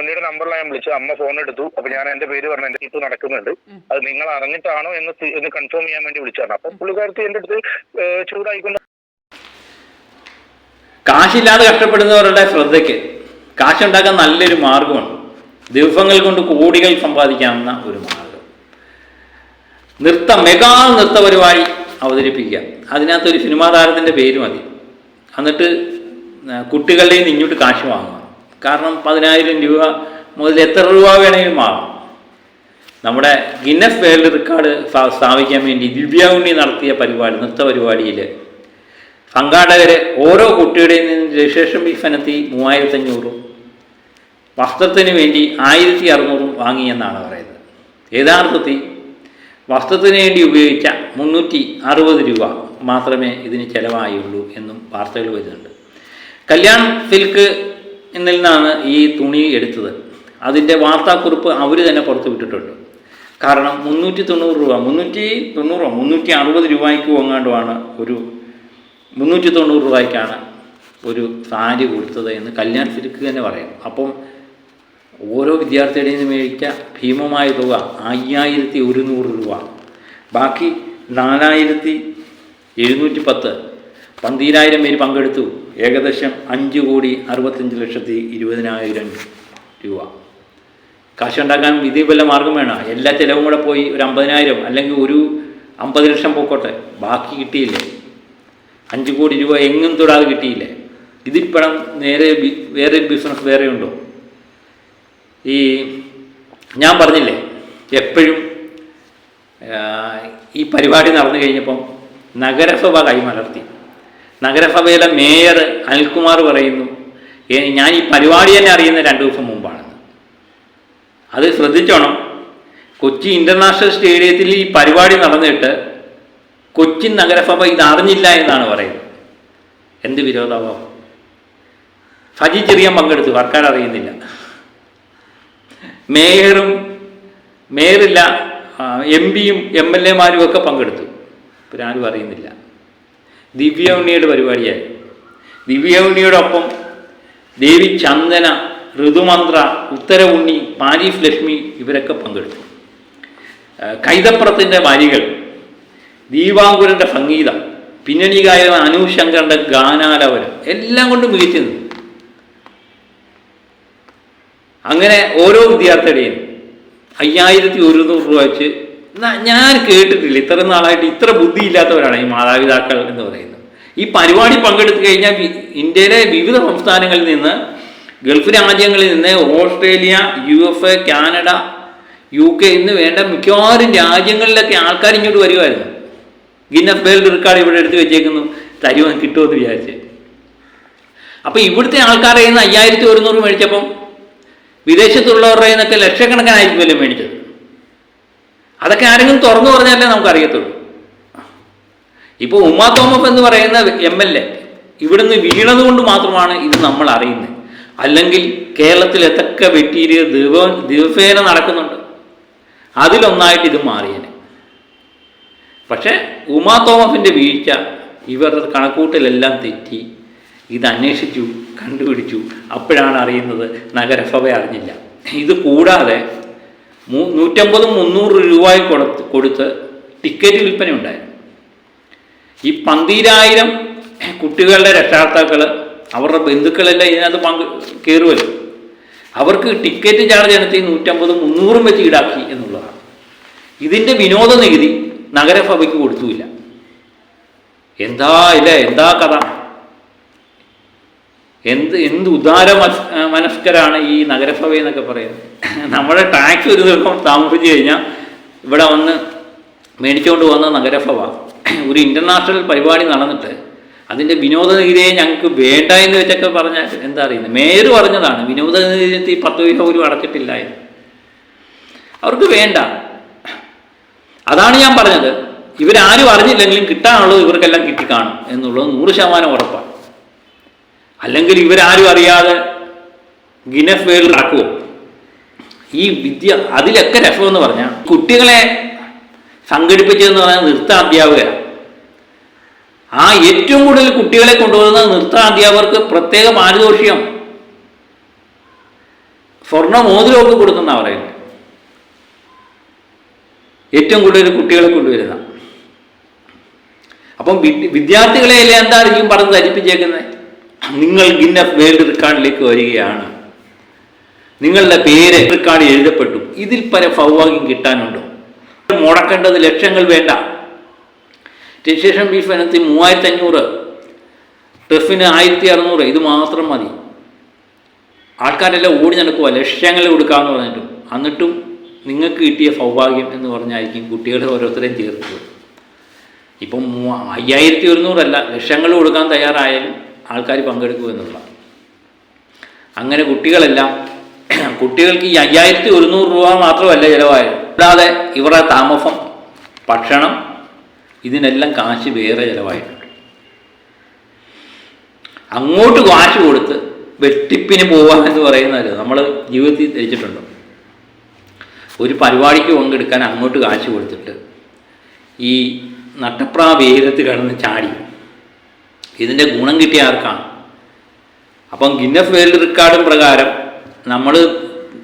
കുഞ്ഞുണ്ണിയുടെ നമ്പറിലാണ് ഞാൻ വിളിച്ചു. അമ്മ ഫോൺ എടുത്തു. അപ്പൊ ഞാൻ എന്റെ പേര് പറഞ്ഞു, എന്റെ ഇപ്പൊ നടക്കുന്നുണ്ട്, അത് നിങ്ങൾ അറിഞ്ഞിട്ടാണോ എന്ന് കൺഫേം ചെയ്യാൻ വേണ്ടി വിളിച്ചാണ്. അപ്പൊ പുള്ളിക്കാരത്തി എന്റെ അടുത്ത് ചൂടായിക്കൊണ്ട്, കാശില്ലാതെ കഷ്ടപ്പെടുന്നവരുടെ ശ്രദ്ധയ്ക്ക് കാശുണ്ടാക്കാൻ നല്ലൊരു മാർഗമാണ്. ദിവസങ്ങൾ കൊണ്ട് കോടികൾ സമ്പാദിക്കാവുന്ന ഒരു മാർഗം. മെഗാ നൃത്ത പരിപാടി അവതരിപ്പിക്കുക. അതിനകത്തൊരു സിനിമാ താരത്തിൻ്റെ പേര് മതി. എന്നിട്ട് കുട്ടികളുടെ നിന്ന് ഇങ്ങോട്ട് കാശ് വാങ്ങുക. കാരണം 10,000 രൂപ മുതൽ എത്ര രൂപ വേണമെങ്കിലും വാങ്ങും. നമ്മുടെ ഗിന്നസ് വേൾഡ് റെക്കോർഡ് സ്ഥാപിക്കാൻ വേണ്ടി ദിവ്യ ഉണ്ണി നടത്തിയ പരിപാടി, നൃത്ത പരിപാടിയിൽ സംഘാടകർ ഓരോ കുട്ടിയുടെയും നിന്ന് രജിസ്ട്രേഷൻ ഫീസ് ഇനത്തി 3,500, വസ്ത്രത്തിന് വേണ്ടി 1,600 വാങ്ങിയെന്നാണ് പറയുന്നത്. യഥാർത്ഥത്തിൽ വസ്ത്രത്തിന് വേണ്ടി ഉപയോഗിച്ച 360 രൂപ മാത്രമേ ഇതിന് ചിലവായുള്ളൂ എന്നും വാർത്തകൾ വരുന്നുണ്ട്. കല്യാൺ സിൽക്ക് എന്നിൽ നിന്നാണ് ഈ തുണി എടുത്തത്. അതിൻ്റെ വാർത്താക്കുറിപ്പ് അവർ തന്നെ പുറത്തു വിട്ടിട്ടുണ്ട്. കാരണം 390 രൂപ, 360 രൂപയ്ക്ക് വാങ്ങാണ്ടുമാണ്, ഒരു 390 രൂപയ്ക്കാണ് ഒരു സാരി കൊടുത്തത് എന്ന് കല്യാൺ സിൽക്ക് തന്നെ പറയും. അപ്പം ഓരോ വിദ്യാർത്ഥിയുടെയും നിന്ന് മേടിച്ച ഭീമമായ തുക 5,100 രൂപ. ബാക്കി 4,710, 12,000 പേര് പങ്കെടുത്തു. ഏകദേശം 5,65,20,000 രൂപ. കാശുണ്ടാക്കാൻ വിധി വല്ല മാർഗം വേണം. എല്ലാ ചിലവും കൂടെ പോയി ഒരു 50,000 അല്ലെങ്കിൽ ഒരു 50 ലക്ഷം പോക്കോട്ടെ, ബാക്കി കിട്ടിയില്ലേ? 5 കോടി രൂപ എങ്ങും തൊടാതെ കിട്ടിയില്ലേ? ഇതിപ്പോഴും നേരെ വേറെ ബിസിനസ് വേറെ ഉണ്ടോ? ഈ ഞാൻ പറഞ്ഞില്ലേ, എപ്പോഴും ഈ പരിപാടി നടന്നു കഴിഞ്ഞപ്പം നഗരസഭ കൈമലർത്തി. നഗരസഭയിലെ മേയർ അനിൽകുമാർ പറയുന്നു, ഞാൻ ഈ പരിപാടി തന്നെ അറിയുന്ന 2 ദിവസം മുമ്പാണെന്ന്. അത് ശ്രദ്ധിച്ചോണം. കൊച്ചി ഇൻ്റർനാഷണൽ സ്റ്റേഡിയത്തിൽ ഈ പരിപാടി നടന്നിട്ട് കൊച്ചിൻ നഗരസഭ ഇത് അറിഞ്ഞില്ല എന്നാണ് പറയുന്നത്. എന്ത് വിരോധാഭാവം! സജി ചെറിയാൻ പങ്കെടുത്തു, സർക്കാർ അറിയുന്നില്ല. മേയറില്ല, MP-യും MLA-മാരും ഒക്കെ പങ്കെടുത്തു, പിന്നെ ആരും അറിയുന്നില്ല. ദിവ്യ ഉണ്ണിയുടെ പരിപാടിയായി. ദിവ്യ ഉണ്ണിയോടൊപ്പം ദേവി ചന്ദന, ഋതുമന്ത്ര, ഉത്തര ഉണ്ണി, പാരീസ് ലക്ഷ്മി ഇവരൊക്കെ പങ്കെടുത്തു. കൈതപ്പുറത്തിൻ്റെ വരികൾ, ദീപാങ്കുരൻ്റെ സംഗീതം, പിന്നണി ഗായകൻ അനു ശങ്കറിൻ്റെ ഗാനാലാപനം എല്ലാം കൊണ്ട് മികച്ചു. അങ്ങനെ ഓരോ വിദ്യാർത്ഥിയുടെയും 5,100 രൂപ വെച്ച്. ഞാൻ കേട്ടിട്ടില്ല, ഇത്ര നാളായിട്ട് ഇത്ര ബുദ്ധിയില്ലാത്തവരാണ് ഈ മാതാപിതാക്കൾ എന്ന് പറയുന്നത്. ഈ പരിപാടി പങ്കെടുത്തു കഴിഞ്ഞാൽ ഇന്ത്യയിലെ വിവിധ സംസ്ഥാനങ്ങളിൽ നിന്ന്, ഗൾഫ് രാജ്യങ്ങളിൽ നിന്ന്, ഓസ്ട്രേലിയ, USA, കാനഡ, UK എന്ന് വേണ്ട മിക്കവാറും രാജ്യങ്ങളിലൊക്കെ ആൾക്കാർ ഇങ്ങോട്ട് വരുമായിരുന്നു. ഗിന്നസ് വേൾഡ് റെക്കോർഡ് ഇവിടെ എടുത്ത് വെച്ചേക്കുന്നു, തരുവാൻ കിട്ടുമെന്ന് വിചാരിച്ച്. അപ്പോൾ ഇവിടുത്തെ ആൾക്കാരെ നിന്ന് 5,100 മേടിച്ചപ്പം വിദേശത്തുള്ളവരുടെ നിന്നൊക്കെ ലക്ഷക്കണക്കിനായിരിക്കുമല്ലോ മേടിച്ചത്. അതൊക്കെ ആരെങ്കിലും തുറന്നു പറഞ്ഞാലേ നമുക്കറിയത്തുള്ളൂ. ഇപ്പോൾ ഉമാ തോമസ് എന്ന് പറയുന്ന MLA ഇവിടുന്ന് വീണത് കൊണ്ട് മാത്രമാണ് ഇത് നമ്മൾ അറിയുന്നത്. അല്ലെങ്കിൽ കേരളത്തിൽ എത്തൊക്കെ വെട്ടിയിൽ ദിവസേന നടക്കുന്നുണ്ട്. അതിലൊന്നായിട്ട് ഇത് മാറിയേനെ. പക്ഷേ ഉമാ തോമസിൻ്റെ വീഴ്ച, ഇവരുടെ കണക്കൂട്ടലെല്ലാം തെറ്റി. ഇത് അന്വേഷിച്ചു, കണ്ടുപിടിച്ചു. അപ്പോഴാണ് അറിയുന്നത് നഗരസഭ അറിഞ്ഞില്ല. ഇത് കൂടാതെ 150-300 രൂപ കൊടുത്ത് ടിക്കറ്റ് വിൽപ്പന ഉണ്ടായിരുന്നു. ഈ 12,000 കുട്ടികളുടെ രക്ഷാകർത്താക്കൾ, അവരുടെ ബന്ധുക്കളെല്ലാം ഇതിനകത്ത് കയറുമല്ലോ. അവർക്ക് ടിക്കറ്റ് ചാർജ് ഇനത്തി 150-300 വെച്ച് ഈടാക്കി എന്നുള്ളതാണ്. ഇതിൻ്റെ വിനോദ നികുതി നഗരസഭയ്ക്ക് കൊടുത്തുമില്ല. എന്താ കഥ! എന്ത് ഉദാര മനസ്കരാണ് ഈ നഗരസഭ എന്നൊക്കെ പറയുന്നത്. നമ്മുടെ ടാക്സ് ഒരു ദിവസം താമസിച്ച് കഴിഞ്ഞാൽ ഇവിടെ വന്ന് മേടിച്ചുകൊണ്ട് പോകുന്ന നഗരസഭ ഒരു ഇൻ്റർനാഷണൽ പരിപാടി നടന്നിട്ട് അതിൻ്റെ വിനോദ നികുതിയെ ഞങ്ങൾക്ക് വേണ്ട എന്ന് വെച്ചൊക്കെ പറഞ്ഞാൽ എന്താ അറിയുന്നത്? മേയർ പറഞ്ഞതാണ് വിനോദ നികുതി 10 പൈസ പോലും അടച്ചിട്ടില്ല എന്ന്. അവർക്ക് വേണ്ട. അതാണ് ഞാൻ പറഞ്ഞത്. ഇവരാരും അറിഞ്ഞില്ലെങ്കിലും കിട്ടാനുള്ളത് ഇവർക്കെല്ലാം കിട്ടിക്കാണും എന്നുള്ളത് 100% ഉറപ്പാണ്. അല്ലെങ്കിൽ ഇവരാരും അറിയാതെ ഗിന്നസ് വേൾഡ് ആക്കുമോ? ഈ വിദ്യ അതിലൊക്കെ രസമെന്ന് പറഞ്ഞാൽ കുട്ടികളെ സംഘടിപ്പിച്ചതെന്ന് പറഞ്ഞാൽ നൃത്ത അധ്യാപകരാണ്. ആ ഏറ്റവും കൂടുതൽ കുട്ടികളെ കൊണ്ടുപോകുന്ന നൃത്ത അധ്യാപകർക്ക് പ്രത്യേക പാരിതോഷികം സ്വർണ്ണ മോതിരമൊക്കെ കൊടുക്കുന്ന പറയുന്നത്. ഏറ്റവും കൂടുതൽ കുട്ടികളെ കൊണ്ടുവരുന്ന. അപ്പം വിദ്യാർത്ഥികളെ അല്ലേ എന്തായിരിക്കും പറഞ്ഞ് ധരിപ്പിച്ചേക്കുന്നത്? നിങ്ങൾ ഗിന്നസ് വേൾഡ് റെക്കോർഡിലേക്ക് വരികയാണ്, നിങ്ങളുടെ പേര് റെക്കോർഡ് എഴുതപ്പെട്ടു. ഇതിൽ പരം സൗഭാഗ്യം കിട്ടാനുണ്ടോ? മുടക്കേണ്ടത് ലക്ഷങ്ങൾ വേണ്ട. രജിസ്ട്രേഷൻ ഫീസ് ഇനത്തിൽ 3500, ടെഫിന് 1600, ഇത് മാത്രം മതി. ആൾക്കാരെല്ലാം ഓടി നടക്കുക, ലക്ഷങ്ങൾ കൊടുക്കാമെന്ന് പറഞ്ഞിട്ടും. എന്നിട്ടും നിങ്ങൾക്ക് കിട്ടിയ സൗഭാഗ്യം എന്ന് പറഞ്ഞായിരിക്കും കുട്ടികളെ ഓരോരുത്തരെയും ചേർത്തത്. ഇപ്പം 5100 അല്ല, ലക്ഷങ്ങൾ കൊടുക്കാൻ തയ്യാറായാലും ആൾക്കാർ പങ്കെടുക്കുക എന്നുള്ളതാണ്. അങ്ങനെ കുട്ടികൾക്ക് ഈ 5100 രൂപ മാത്രമല്ല ചിലവായത്. കൂടാതെ ഇവരുടെ താമസം, ഭക്ഷണം, ഇതിനെല്ലാം കാശ് വേറെ ചിലവായിട്ടുണ്ട്. അങ്ങോട്ട് കാശ് കൊടുത്ത് വെട്ടിപ്പിന് പോവുക എന്ന് പറയുന്നത് നമ്മൾ ജീവിതത്തിൽ ധരിച്ചിട്ടുണ്ടോ? ഒരു പരിപാടിക്ക് പങ്കെടുക്കാൻ അങ്ങോട്ട് കാശ് കൊടുത്തിട്ട് ഈ നട്ടപ്രാ വേഗത്തിൽ കിടന്ന് ചാടി. ഇതിൻ്റെ ഗുണം കിട്ടിയ ആർക്കാണ്? അപ്പം ഗിന്നസ് വേൾഡ് റെക്കോർഡും പ്രകാരം നമ്മൾ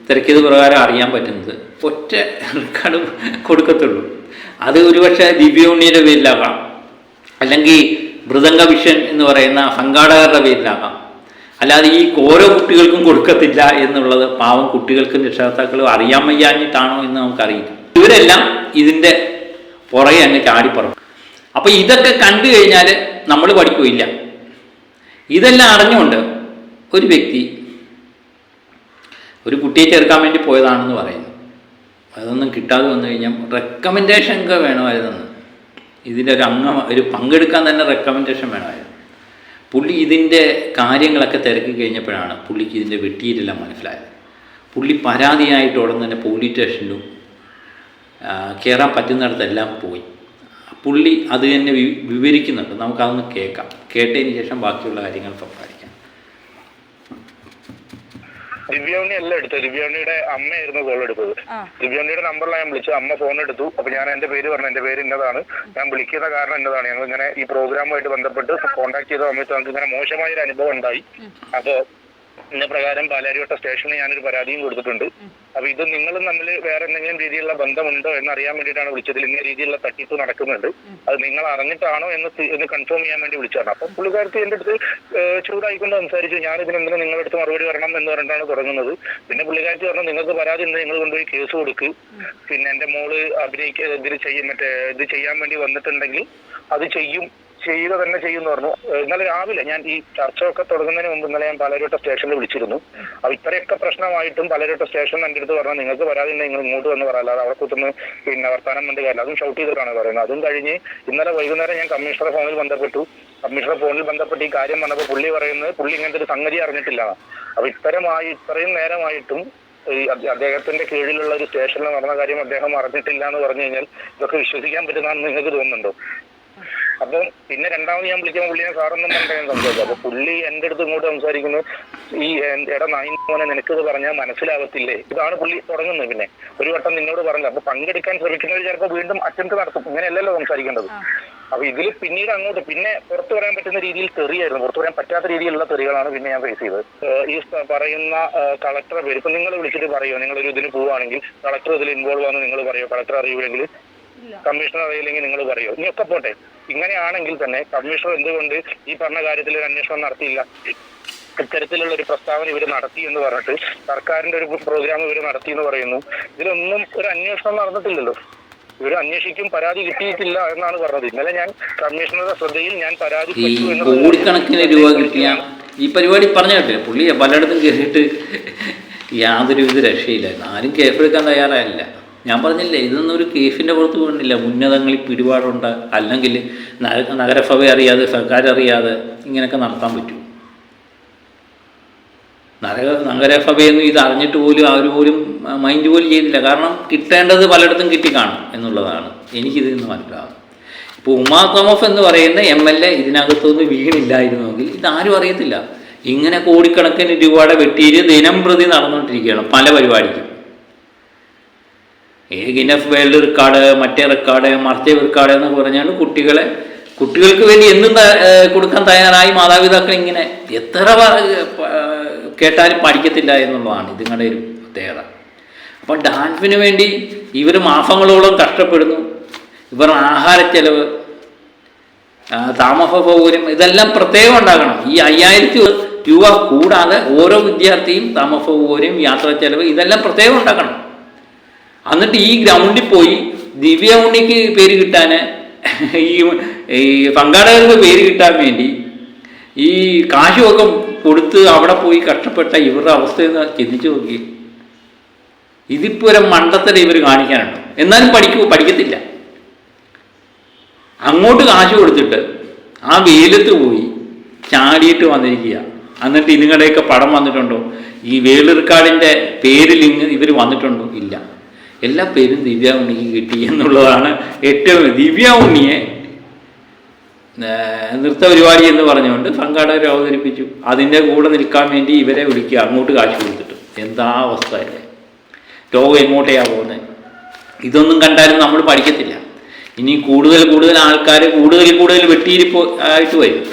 തിരക്കിയത് പ്രകാരം അറിയാൻ പറ്റുന്നത് ഒറ്റ റെക്കോർഡ് കൊടുക്കത്തുള്ളൂ. അത് ഒരുപക്ഷെ ദിവ്യോണ്ണിയുടെ പേരിലാകാം, അല്ലെങ്കിൽ മൃദംഗ വിഷൻ എന്ന് പറയുന്ന സംഘാടകരുടെ പേരിലാകാം. അല്ലാതെ ഈ ഓരോ കുട്ടികൾക്കും കൊടുക്കത്തില്ല എന്നുള്ളത് പാവം കുട്ടികൾക്കും രക്ഷകർത്താക്കളും അറിയാൻ വയ്യാഞ്ഞിട്ടാണോ എന്ന് നമുക്കറിയില്ല. ഇവരെല്ലാം ഇതിൻ്റെ പുറകെ അങ്ങ് ചാടിപ്പറയും. അപ്പോൾ ഇതൊക്കെ കണ്ടു കഴിഞ്ഞാൽ നമ്മൾ പഠിക്കില്ല. ഇതെല്ലാം അറിഞ്ഞുകൊണ്ട് ഒരു വ്യക്തി ഒരു കുട്ടിയെ ചേർക്കാൻ വേണ്ടി പോയതാണെന്ന് പറയുന്നു. അതൊന്നും കിട്ടാതെ വന്നു കഴിഞ്ഞാൽ റെക്കമെൻഡേഷൻ ഒക്കെ വേണമായിരുന്നു. ഇതിൻ്റെ ഒരു പങ്കെടുക്കാൻ തന്നെ റെക്കമെൻഡേഷൻ വേണമായിരുന്നു. പുള്ളി ഇതിൻ്റെ കാര്യങ്ങളൊക്കെ തിരക്കി കഴിഞ്ഞപ്പോഴാണ് പുള്ളിക്ക് ഇതിൻ്റെ വെട്ടിയിലെല്ലാം മനസ്സിലായത്. പുള്ളി പരാതിയായിട്ട് ഉടൻ തന്നെ പോലീസ് സ്റ്റേഷനിലും കയറാൻ പറ്റുന്നിടത്തെല്ലാം പോയി. പുള്ളി അത് തന്നെ വിവരിക്കുന്നുണ്ട്. നമുക്കതൊന്ന് കേൾക്കാം. കേട്ടതിന് ശേഷം ബാക്കിയുള്ള കാര്യങ്ങൾ സംസാരിക്കാം. ദിവ്യോണ്ണി അല്ല എടുത്തത്, ദിവ്യോണ്ണിയുടെ അമ്മയായിരുന്നു കോൾ എടുത്തത്. ദിവ്യോണ്ണിയുടെ നമ്പറിലാണ് ഞാൻ വിളിച്ചത്. അമ്മ ഫോൺ എടുത്തു. അപ്പൊ ഞാൻ എന്റെ പേര് പറഞ്ഞു, എന്റെ പേര് ഇന്നതാണ്, ഞാൻ വിളിക്കുന്ന കാരണം എന്നതാണ്. ഞങ്ങൾ ഇങ്ങനെ ഈ പ്രോഗ്രാമുമായിട്ട് ബന്ധപ്പെട്ട് കോൺടാക്ട് ചെയ്ത സമയത്ത് നമുക്ക് ഇങ്ങനെ മോശമായ ഒരു അനുഭവം ഉണ്ടായി. അപ്പൊ ഇന്ന പ്രകാരം പാലാരിവട്ട സ്റ്റേഷനിൽ ഞാനൊരു പരാതിയും കൊടുത്തിട്ടുണ്ട്. അപ്പൊ ഇത് നിങ്ങളും തമ്മിൽ വേറെ എന്തെങ്കിലും രീതിയിലുള്ള ബന്ധമുണ്ടോ എന്ന് അറിയാൻ വേണ്ടിയിട്ടാണ് വിളിച്ചതിൽ. ഇന്ന രീതിയിലുള്ള തട്ടിപ്പ് നടക്കുന്നുണ്ട്, അത് നിങ്ങൾ അറിഞ്ഞിട്ടാണോ എന്ന് കൺഫേം ചെയ്യാൻ വേണ്ടി വിളിച്ചതാണ്. അപ്പൊ പുള്ളിക്കാരത്തി എന്റെ അടുത്ത് ചൂടായിക്കൊണ്ട് സംസാരിച്ചു. ഞാൻ ഇതിനെന്തിനും നിങ്ങളുടെ അടുത്ത് മറുപടി വരണം എന്ന് പറഞ്ഞിട്ടാണ് തുടങ്ങുന്നത്. പിന്നെ പുള്ളിക്കാരത്തി പറഞ്ഞു, നിങ്ങൾക്ക് പരാതി ഉണ്ട്, നിങ്ങൾ കൊണ്ടുപോയി കേസ് കൊടുക്ക്. പിന്നെ എന്റെ മോള് ഇത് ചെയ്യാൻ വേണ്ടി വന്നിട്ടുണ്ടെങ്കിൽ അത് ചെയ്യുക തന്നെ ചെയ്യുമെന്ന് പറഞ്ഞു. ഇന്നലെ രാവിലെ ഞാൻ ഈ ചർച്ചയൊക്കെ തുടങ്ങുന്നതിന് മുമ്പ് ഇന്നലെ ഞാൻ പാലാരിവട്ട സ്റ്റേഷനിൽ വിളിച്ചിരുന്നു. അപ്പൊ ഇത്രയൊക്കെ പ്രശ്നമായിട്ടും പാലാരിവട്ട സ്റ്റേഷൻ എൻ്റെ അടുത്ത് പറഞ്ഞു, നിങ്ങൾക്ക് പരാതി ഉണ്ടെങ്കിൽ നിങ്ങൾ ഇങ്ങോട്ട് വന്ന് പറയാം, അല്ലാതെ അവിടെ കുത്തുന്ന പിന്നെ വർത്താനം കൊണ്ട് കാര്യമില്ല. അതും ഷൗട്ട് ചെയ്തിട്ടാണ് പറയുന്നത്. അതും കഴിഞ്ഞ് ഇന്നലെ വൈകുന്നേരം ഞാൻ കമ്മീഷണറുടെ ഫോണിൽ ബന്ധപ്പെട്ടു. കമ്മീഷണറുടെ ഫോണിൽ ബന്ധപ്പെട്ട് ഈ കാര്യം വന്നപ്പോൾ പുള്ളി പറയുന്നത് പുള്ളി ഇങ്ങനത്തെ ഒരു സംഗതി അറിഞ്ഞിട്ടില്ല. അപ്പൊ ഇത്രയും നേരമായിട്ടും ഈ അദ്ദേഹത്തിന്റെ കീഴിലുള്ള ഒരു സ്റ്റേഷനിൽ നടന്ന കാര്യം അദ്ദേഹം അറിഞ്ഞിട്ടില്ല എന്ന് പറഞ്ഞു കഴിഞ്ഞാൽ ഇതൊക്കെ വിശ്വസിക്കാൻ പറ്റുന്നതാണെന്ന് നിങ്ങൾക്ക് തോന്നുന്നുണ്ടോ? അപ്പം പിന്നെ രണ്ടാമത് ഞാൻ വിളിക്കുമ്പോൾ പുള്ളിയെ സാറൊന്നും പറഞ്ഞ ഞാൻ സംസാരിച്ചു. അപ്പൊ പുള്ളി എന്റെ അടുത്ത് ഇങ്ങോട്ട് സംസാരിക്കുന്നു, ഈ മോനെ നിനക്കിത് പറഞ്ഞാൽ മനസ്സിലാവത്തില്ലേ? ഇതാണ് പുള്ളി തുടങ്ങുന്നത്. പിന്നെ ഒരു വട്ടം നിന്നോട് പറഞ്ഞു. അപ്പൊ പങ്കെടുക്കാൻ ശ്രമിക്കുന്നവർ ചിലപ്പോൾ വീണ്ടും അറ്റംപ്റ്റ് നടത്തും. ഇങ്ങനെയല്ലല്ലോ സംസാരിക്കേണ്ടത്. അപ്പൊ ഇതിൽ പിന്നീട് അങ്ങോട്ട് പിന്നെ പുറത്തു പറയാൻ പറ്റുന്ന രീതിയിൽ തെറിയായിരുന്നു. പുറത്തു പറയാൻ പറ്റാത്ത രീതിയിലുള്ള തെറികളാണ് പിന്നെ ഞാൻ ഫേസ് ചെയ്തത്. ഈ പറയുന്ന കളക്ടറെ പേര് ഇപ്പൊ നിങ്ങൾ വിളിച്ചിട്ട് പറയുമോ? നിങ്ങളൊരു ഇതിന് പോവുകയാണെങ്കിൽ കളക്ടർ ഇതിൽ ഇൻവോൾവ് ആണെന്ന് നിങ്ങൾ പറയുമോ? കളക്ടർ അറിയില്ലെങ്കിൽ, കമ്മീഷണർ അറിയില്ലെങ്കിൽ നിങ്ങൾ പറയുമോ? ഇനിയൊക്കെ പോട്ടെ, ഇങ്ങനെയാണെങ്കിൽ തന്നെ കമ്മീഷണർ എന്തുകൊണ്ട് ഈ പറഞ്ഞ കാര്യത്തിൽ ഒരു അന്വേഷണം നടത്തിയില്ല? ഇത്തരത്തിലുള്ള ഒരു പ്രസ്താവന ഇവർ നടത്തി എന്ന് പറഞ്ഞിട്ട് സർക്കാരിന്റെ ഒരു പ്രോഗ്രാം ഇവർ നടത്തി എന്ന് പറയുന്നു. ഇതിലൊന്നും ഒരു അന്വേഷണം നടന്നിട്ടില്ലല്ലോ. ഇവർ അന്വേഷിക്കും, പരാതി കിട്ടിയിട്ടില്ല എന്നാണ് പറഞ്ഞത്. ഇന്നലെ ഞാൻ കമ്മീഷണറുടെ ശ്രദ്ധയിൽ ഞാൻ പരാതി കോടിക്കണക്കിന് രൂപ കിട്ടിയ ഈ പരിപാടി പറഞ്ഞിട്ട് പുള്ളി പലയിടത്തും കയറിയിട്ട് യാതൊരു വിധ രക്ഷയില്ലായിരുന്നു. ആരും കേസെടുക്കാൻ തയ്യാറായില്ല. ഞാൻ പറഞ്ഞില്ലേ, ഇതൊന്നും ഒരു കേസിൻ്റെ പുറത്ത് പോകുന്നില്ല. ഉന്നതങ്ങളിൽ പിടിപാടുണ്ട്, അല്ലെങ്കിൽ നഗരസഭ അറിയാതെ സർക്കാർ അറിയാതെ ഇങ്ങനെയൊക്കെ നടത്താൻ പറ്റും. നഗരസഭയൊന്നും ഇത് അറിഞ്ഞിട്ട് പോലും അവർ പോലും മൈൻഡ് പോലും ചെയ്തില്ല. കാരണം കിട്ടേണ്ടത് പലയിടത്തും കിട്ടിക്കാണും എന്നുള്ളതാണ് എനിക്കിതിൽ നിന്ന് മനസ്സിലാകുന്നത്. ഇപ്പോൾ ഉമാ തോമസ് എന്ന് പറയുന്ന MLA ഇതിനകത്തൊന്നും വീണില്ലായിരുന്നെങ്കിൽ ഇതാരും അറിയത്തില്ല. ഇങ്ങനെ കോടിക്കണക്കിന് രൂപയുടെ വെട്ടിയിട്ട് ദിനം പ്രതി നടന്നുകൊണ്ടിരിക്കുകയാണ് പല പരിപാടിക്കും. ഗിന്നസ് വേൾഡ് റെക്കോർഡ്, മറ്റേ റെക്കോർഡ്, മറിച്ചേ റെക്കോർഡ് എന്നൊക്കെ പറഞ്ഞാൽ കുട്ടികൾക്ക് വേണ്ടി എന്നും കൊടുക്കാൻ തയ്യാറായി മാതാപിതാക്കൾ ഇങ്ങനെ എത്ര കേട്ടാലും പഠിക്കത്തില്ല എന്നുള്ളതാണ് ഇതുങ്ങളുടെ ഒരു പ്രത്യേകത. അപ്പം ഡാൻസിന് വേണ്ടി ഇവർ മാസങ്ങളോളം കഷ്ടപ്പെടുന്നു. ഇവർ ആഹാര ചെലവ്, താമസ സൗകര്യം ഇതെല്ലാം പ്രത്യേകം ഉണ്ടാക്കണം. ഈ 5000 രൂപ കൂടാതെ ഓരോ വിദ്യാർത്ഥിയും താമസ സൗകര്യം, യാത്രാ ചെലവ് ഇതെല്ലാം പ്രത്യേകം ഉണ്ടാക്കണം. എന്നിട്ട് ഈ ഗ്രൗണ്ടിൽ പോയി ദിവ്യ ഉണ്ണിക്ക് പേര് കിട്ടാൻ, ഈ സംഘാടകർക്ക് പേര് കിട്ടാൻ വേണ്ടി ഈ കാശുമൊക്കെ കൊടുത്ത് അവിടെ പോയി കഷ്ടപ്പെട്ട ഇവരുടെ അവസ്ഥയെന്ന് ചിന്തിച്ചു നോക്കി. ഇതിപ്പോൾ ഒരു മണ്ടത്തരം ഇവർ കാണിക്കാനുണ്ടോ? എന്നാലും പഠിക്കത്തില്ല. അങ്ങോട്ട് കാശ് കൊടുത്തിട്ട് ആ വെയിലത്ത് പോയി ചാടിയിട്ട് വന്നിരിക്കുക. എന്നിട്ട് ഇതുങ്ങളുടെയൊക്കെ പടം വന്നിട്ടുണ്ടോ? ഈ വേൾഡ് റെക്കോർഡിൻ്റെ പേരിൽ ഇവർ വന്നിട്ടുണ്ടോ? ഇല്ല. എല്ലാ പേരും ദിവ്യ ഉണ്ണിക്ക് കിട്ടി എന്നുള്ളതാണ് ഏറ്റവും. ദിവ്യ ഉണ്ണിയെ നൃത്ത പരിപാടി എന്ന് പറഞ്ഞുകൊണ്ട് സംഘാടകർ അവതരിപ്പിച്ചു. അതിൻ്റെ കൂടെ നിൽക്കാൻ വേണ്ടി ഇവരെ വിളിക്കുക, അങ്ങോട്ട് കാശ് കൊടുത്തിട്ട്. എന്താ അവസ്ഥ അല്ലേ? ലോകം എങ്ങോട്ടേയാണ് പോകുന്നത്? ഇതൊന്നും കണ്ടാലും നമ്മൾ പഠിക്കത്തില്ല. ഇനി കൂടുതൽ ആൾക്കാർ കൂടുതൽ വെട്ടിയിരിപ്പ് ആയിട്ട് വരും.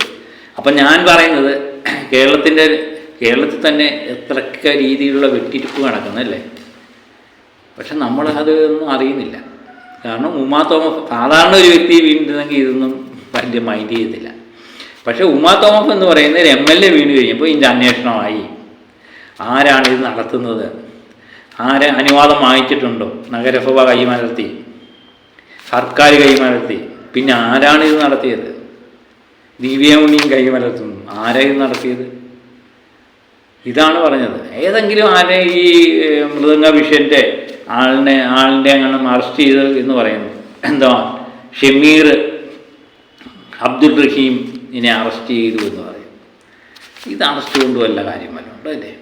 അപ്പം ഞാൻ പറയുന്നത് കേരളത്തിൽ തന്നെ എത്രയൊക്കെ രീതിയിലുള്ള വെട്ടിയിരിപ്പ് നടക്കുന്നല്ലേ. പക്ഷെ നമ്മൾ അതൊന്നും അറിയുന്നില്ല. കാരണം ഉമാ തോമസ് സാധാരണ ഒരു വ്യക്തി വീണിരുന്നെങ്കിൽ ഇതൊന്നും വലിയ മൈൻഡ് ചെയ്യത്തില്ല. പക്ഷേ ഉമാ തോമസ് എന്ന് പറയുന്ന ഒരു MLA വീണ് കഴിഞ്ഞപ്പോൾ ഇതിൻ്റെ അന്വേഷണമായി. ആരാണ് ഇത് നടത്തുന്നത്? ആരെ അനുവാദം വാങ്ങിച്ചിട്ടുണ്ടോ? നഗരസഭ കൈമലർത്തി, സർക്കാർ കൈമലർത്തി. പിന്നെ ആരാണ് ഇത് നടത്തിയത്? ദിവ്യ ഉണ്ണിയും കൈമലർത്തുന്നു. ആരാ ഇത് നടത്തിയത്? ഇതാണ് പറഞ്ഞത്. ഏതെങ്കിലും ആരെ ഈ മൃദംഗ വിഷയൻ്റെ ആളിനെ അങ്ങനെ അറസ്റ്റ് ചെയ്ത് എന്ന് പറയുന്നു. എന്താ ഷമീർ അബ്ദുൾ റഹീം ഇതിനെ അറസ്റ്റ് ചെയ്തു എന്ന് പറയും. ഇത് അറസ്റ്റ് കൊണ്ടുവല്ല കാര്യമല്ല അല്ലേ?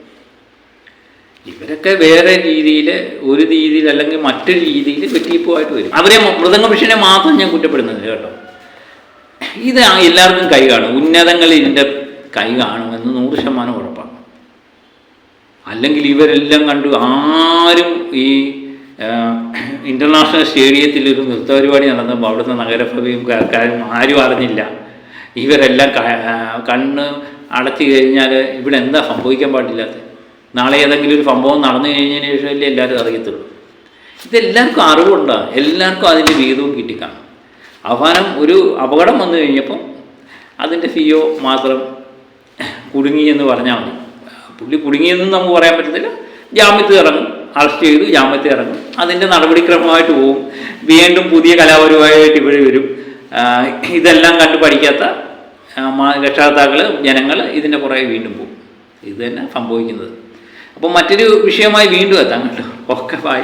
ഇവരൊക്കെ വേറെ രീതിയിൽ, ഒരു രീതിയിൽ അല്ലെങ്കിൽ മറ്റൊരു രീതിയിൽ വെട്ടിപ്പുമായിട്ട് വരും. അവരെ മൃദംഗ മിഷനെ മാത്രം ഞാൻ കുറ്റപ്പെടുന്നില്ല കേട്ടോ. ഇത് എല്ലാവർക്കും കൈ കാണും. ഉന്നതങ്ങളിൽ ഇതിൻ്റെ കൈ കാണുമെന്ന് 100% ഉറപ്പാണ്. അല്ലെങ്കിൽ ഇവരെല്ലാം കണ്ടു ആരും ഈ ഇൻ്റർനാഷണൽ സ്റ്റേഡിയത്തിലൊരു നൃത്ത പരിപാടി നടന്നപ്പോൾ അവിടുത്തെ നഗരസഭയും ആൾക്കാരും ആരും അറിഞ്ഞില്ല. ഇവരെല്ലാം കണ്ണ് അടച്ചു കഴിഞ്ഞാൽ ഇവിടെ എന്താ സംഭവിക്കാൻ പാടില്ലാത്തത്? നാളെ ഏതെങ്കിലും ഒരു സംഭവം നടന്നു കഴിഞ്ഞതിന് ശേഷമല്ലേ എല്ലാവരും അറിയത്തുള്ളൂ. ഇതെല്ലാവർക്കും അറിവുണ്ടാകും, എല്ലാവർക്കും അതിൻ്റെ വീതവും കിട്ടിക്കാണും. അവസാനം ഒരു അപകടം വന്നു കഴിഞ്ഞപ്പം അതിൻ്റെ CEO മാത്രം കുടുങ്ങിയെന്ന് പറഞ്ഞാൽ മതി. പുള്ളി കുടുങ്ങിയെന്നും നമുക്ക് പറയാൻ പറ്റത്തില്ല. ജാമ്യത്തിൽ ഇറങ്ങും, അറസ്റ്റ് ചെയ്തു ജാമ്യത്തിൽ ഇറങ്ങും, അതിൻ്റെ നടപടിക്രമമായിട്ട് പോകും. വീണ്ടും പുതിയ കലാപരമായിട്ട് ഇവിടെ വരും. ഇതെല്ലാം കണ്ടു പഠിക്കാത്ത രക്ഷകർത്താക്കൾ, ജനങ്ങൾ ഇതിൻ്റെ പുറകെ വീണ്ടും പോകും. ഇത് തന്നെ സംഭവിക്കുന്നത്. അപ്പം മറ്റൊരു വിഷയമായി വീണ്ടും എത്താം കേട്ടോ. Okay, by.